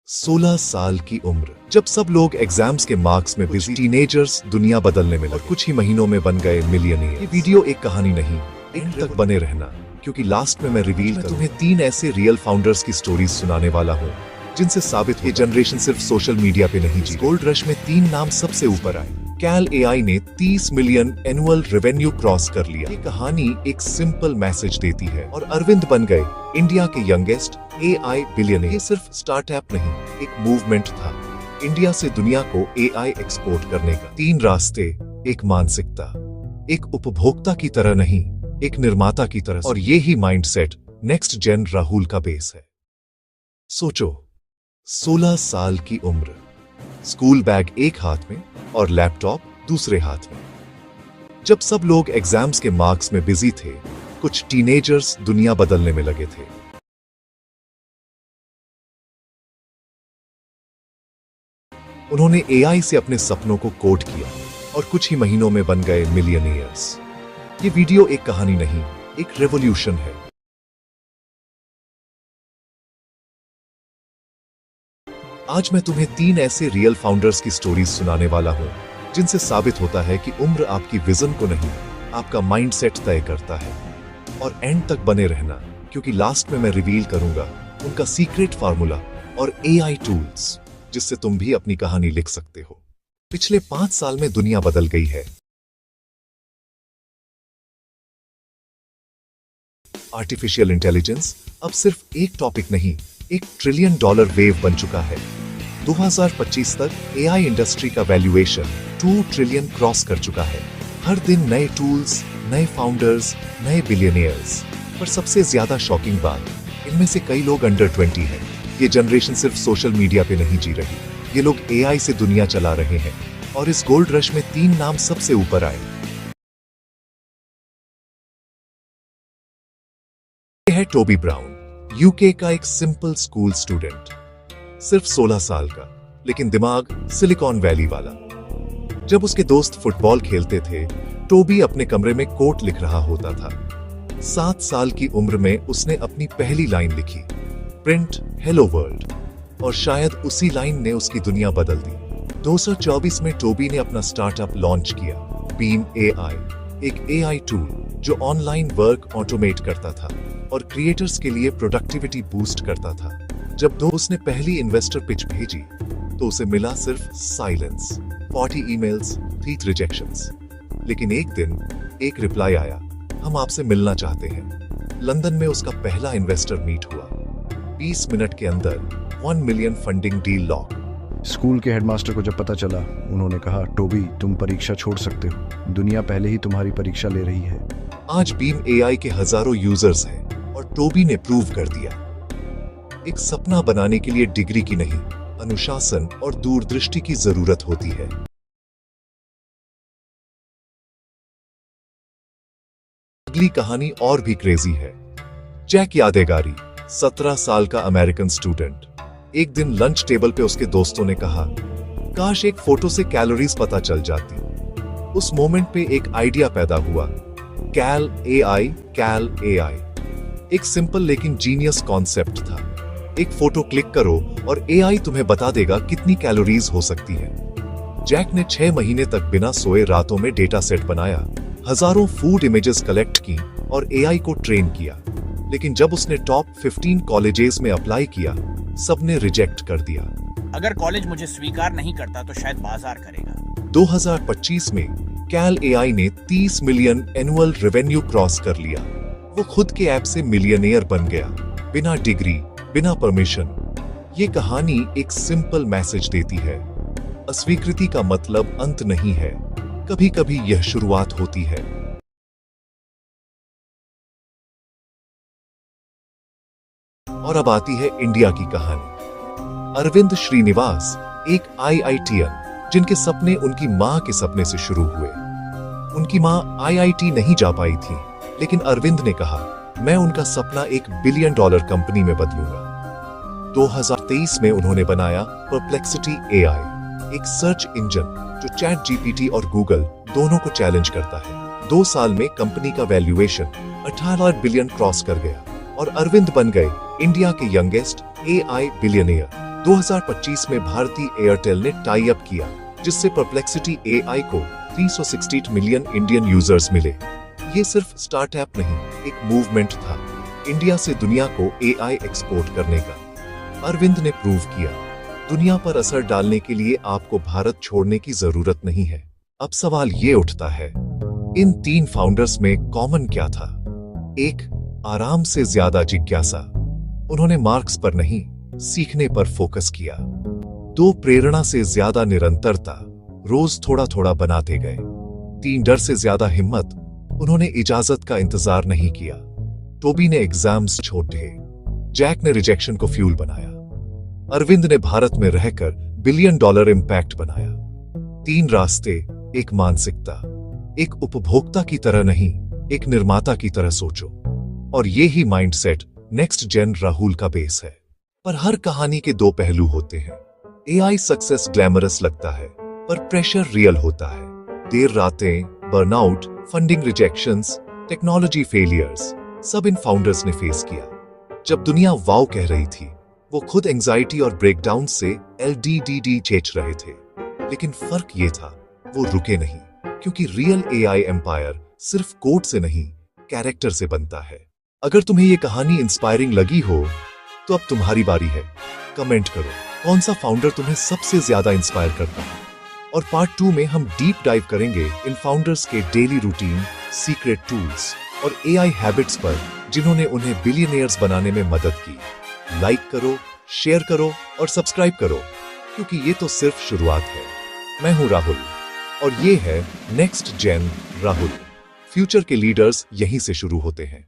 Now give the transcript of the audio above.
16 साल की उम्र, जब सब लोग एग्जाम्स के मार्क्स में बिजी, टीनेजर्स दुनिया बदलने में लगे और कुछ ही महीनों में बन गए मिलियनियर। ये वीडियो एक कहानी नहीं, एंड तक बने रहना, क्योंकि लास्ट में मैं रिवील तुम्हें 3 ऐसे रियल फाउंडर्स की स्टोरीज सुनाने वाला हूँ जिनसे साबित ये जनरेशन सिर्फ सोशल मीडिया पे नहीं जी। गोल्ड रश में 3 नाम सबसे ऊपर आए। कैल एआई ने 30 मिलियन एनुअल रेवेन्यू क्रॉस कर लिया। ये कहानी एक सिंपल मैसेज देती है। और अरविंद बन गए इंडिया के यंगेस्ट एआई बिलियनियर। ये सिर्फ स्टार्टअप नहीं, एक मूवमेंट था। इंडिया से दुनिया को एआई एक्सपोर्ट करने का 3 रास्ते, एक मानसिकता, एक उपभोक्ता की तरह नहीं, एक निर्माता की तरह। और ये ही माइंडसेट नेक्स्ट जेन राहुल का बेस है। सोचो, 16 साल की उम्र, स्कूल बैग एक हाथ में और लैपटॉप दूसरे हाथ में। जब सब लोग एग्जाम्स के मार्क्स में बिजी थे, कुछ टीनेजर्स दुनिया बदलने में लगे थे। उन्होंने एआई से अपने सपनों को कोड किया और कुछ ही महीनों में बन गए मिलियनियर्स। ये वीडियो एक कहानी नहीं, एक रेवोल्यूशन है। आज मैं तुम्हें 3 ऐसे रियल फाउंडर्स की स्टोरीज सुनाने वाला हूं जिनसे साबित होता है कि उम्र आपकी विजन को नहीं, आपका माइंडसेट तय करता है। और एंड तक बने रहना, क्योंकि लास्ट में मैं रिवील करूंगा उनका सीक्रेट फार्मूला और एआई टूल्स जिससे तुम भी अपनी कहानी लिख सकते हो। पिछले 5 साल में दुनिया बदल गई है। आर्टिफिशियल इंटेलिजेंस अब सिर्फ एक टॉपिक नहीं, एक $1 ट्रिलियन वेव बन चुका है। 2025 तक एआई इंडस्ट्री का वैल्यूएशन 2 ट्रिलियन क्रॉस कर चुका है। हर दिन नए टूल्स, नए फाउंडर्स, नए बिलियनियर्स। पर सबसे ज्यादा शॉकिंग बात, इनमें से कई लोग अंडर 20 हैं। ये जनरेशन सिर्फ सोशल मीडिया पे नहीं जी रही, ये लोग एआई से दुनिया चला रहे हैं। और इस गोल्ड रश में 3 नाम सबसे ऊपर आए। ये है टोबी ब्राउन, यूके का एक सिंपल स्कूल स्टूडेंट, सिर्फ 16 साल का, लेकिन दिमाग सिलिकॉन वैली वाला। जब उसके दोस्त फुटबॉल खेलते थे, टोबी अपने कमरे में कोट लिख रहा होता था। 7 साल की उम्र में उसने अपनी पहली लाइन लिखी, प्रिंट हेलो वर्ल्ड, और शायद उसी लाइन ने उसकी दुनिया बदल दी। 2024 में टोबी ने अपना स्टार्टअप लॉन्च किया, बीम एआई, एक एआई टूल जो ऑनलाइन वर्क ऑटोमेट करता था और क्रिएटर्स के लिए प्रोडक्टिविटी बूस्ट करता था। जब उसने पहली इन्वेस्टर पिच भेजी तो उसे मिला सिर्फ साइलेंस, 40 ईमेल्स, 3 रिजेक्शंस। लेकिन एक दिन एक रिप्लाई आया, हम आपसे मिलना चाहते हैं। लंदन में उसका पहला इन्वेस्टर मीट हुआ। 20 मिनट के अंदर 1 million funding deal lock. School के हेडमास्टर को जब पता चला, उन्होंने कहा, टोबी तुम परीक्षा छोड़ सकते हो, दुनिया पहले ही तुम्हारी परीक्षा ले रही है। आज बीम एआई के हजारों यूजर्स हैं और टोबी ने प्रूव कर दिया, एक सपना बनाने के लिए डिग्री की नहीं, अनुशासन और दूरदृष्टि की जरूरत होती है। अगली कहानी और भी क्रेजी है। जैक यादेगारी, 17 साल का अमेरिकन स्टूडेंट। एक दिन लंच टेबल पे उसके दोस्तों ने कहा, काश एक फोटो से कैलोरीज पता चल जाती। उस मोमेंट पे एक आइडिया पैदा हुआ, कैल एआई। कैल एआई एक सिंपल लेकिन जीनियस कॉन्सेप्ट था। एक फोटो क्लिक करो और एआई तुम्हें बता देगा कितनी कैलोरीज हो सकती है। जैक ने 6 महीने तक बिना सोए रातों में डेटा सेट बनाया, हजारों फूड इमेजेस कलेक्ट की और एआई को ट्रेन किया। लेकिन जब उसने टॉप 15 कॉलेजेस में अप्लाई किया, सबने रिजेक्ट कर दिया। अगर कॉलेज मुझे स्वीकार नहीं करता तो शायद बाजार करेगा। 2025 में कैल एआई ने 30 मिलियन एनुअल रेवेन्यू क्रॉस कर लिया। वो खुद के ऐप से मिलियनेयर बन गया, बिना डिग्री, बिना परमिशन। ये कहानी एक सिंपल मैसेज देती है, अस्वीकृति का मतलब अंत नहीं है, कभी कभी यह शुरुआत होती है। और अब आती है इंडिया की कहानी। अरविंद श्रीनिवास, एक आईआईटीएन जिनके सपने उनकी मां के सपने से शुरू हुए। उनकी मां आईआईटी नहीं जा पाई थी, लेकिन अरविंद ने कहा, मैं उनका सपना एक $1 बिलियन कंपनी में बदलूंगा। 2023 में उन्होंने बनाया परप्लेक्सिटी एआई, एक सर्च इंजन जो चैट जीपीटी और गूगल दोनों को चैलेंज करता है। 2 साल में कंपनी का वैल्यूएशन 18 बिलियन क्रॉस कर गया और अरविंद बन गए इंडिया के यंगेस्ट एआई बिलियनियर। 2025 में भारतीय एयरटेल ने टाई अप किया, जिससे परप्लेक्सिटी एआई को 360 मिलियन इंडियन यूजर्स मिले। ये सिर्फ स्टार्टअप नहीं, एक मूवमेंट था इंडिया से दुनिया को एआई एक्सपोर्ट करने का। अरविंद ने प्रूव किया, दुनिया पर असर डालने के लिए आपको भारत छोड़ने की जरूरत नहीं है। अब सवाल ये उठता है, इन 3 फाउंडर्स में कॉमन क्या था? एक, आराम से ज्यादा जिज्ञासा। उन्होंने मार्क्स पर नहीं, सीखने पर फोकस किया। 2, प्रेरणा से ज्यादा निरंतरता, रोज थोड़ा थोड़ा बनाते गए। 3, डर से ज्यादा हिम्मत। उन्होंने इजाजत का इंतजार नहीं किया। टोबी ने एग्जाम्स छोड़ दिए, जैक ने रिजेक्शन को फ्यूल बनाया, अरविंद ने भारत में रहकर $1 बिलियन इंपैक्ट बनाया। 3 रास्ते, एक मानसिकता, एक उपभोक्ता की तरह नहीं, एक निर्माता की तरह सोचो। और ये ही माइंडसेट नेक्स्ट जेन राहुल का बेस है। पर हर कहानी के 2 पहलू होते हैं। एआई सक्सेस ग्लैमरस लगता है, पर प्रेशर रियल होता है। देर रातें, burnout, funding rejections, technology failures, सब इन फाउंडर्स ने फेस किया। जब दुनिया वाव कह रही थी, वो खुद एंजाइटी और ब्रेकडाउन से LDDD चेच रहे थे। लेकिन फर्क ये था, वो रुके नहीं, क्योंकि रियल एआई एम्पायर सिर्फ कोड से नहीं, कैरेक्टर से बनता है। अगर तुम्हें ये कहानी इंस्पायरिंग लगी हो, तो अब तुम्हारी बारी है। कमेंट करो, कौन सा फाउंडर तुम्हें सबसे ज्यादा इंस्पायर करता है। और पार्ट 2 में हम डीप डाइव करेंगे इन फाउंडर्स के डेली रूटीन, सीक्रेट टूल्स और एआई हैबिट्स पर, जिन्होंने उन्हें बिलियनियर्स बनाने में मदद की। लाइक करो, शेयर करो और सब्सक्राइब करो, क्योंकि ये तो सिर्फ शुरुआत है। मैं हूं राहुल और ये है नेक्स्ट जेन राहुल। फ्यूचर के लीडर्स यहीं से शुरू होते हैं।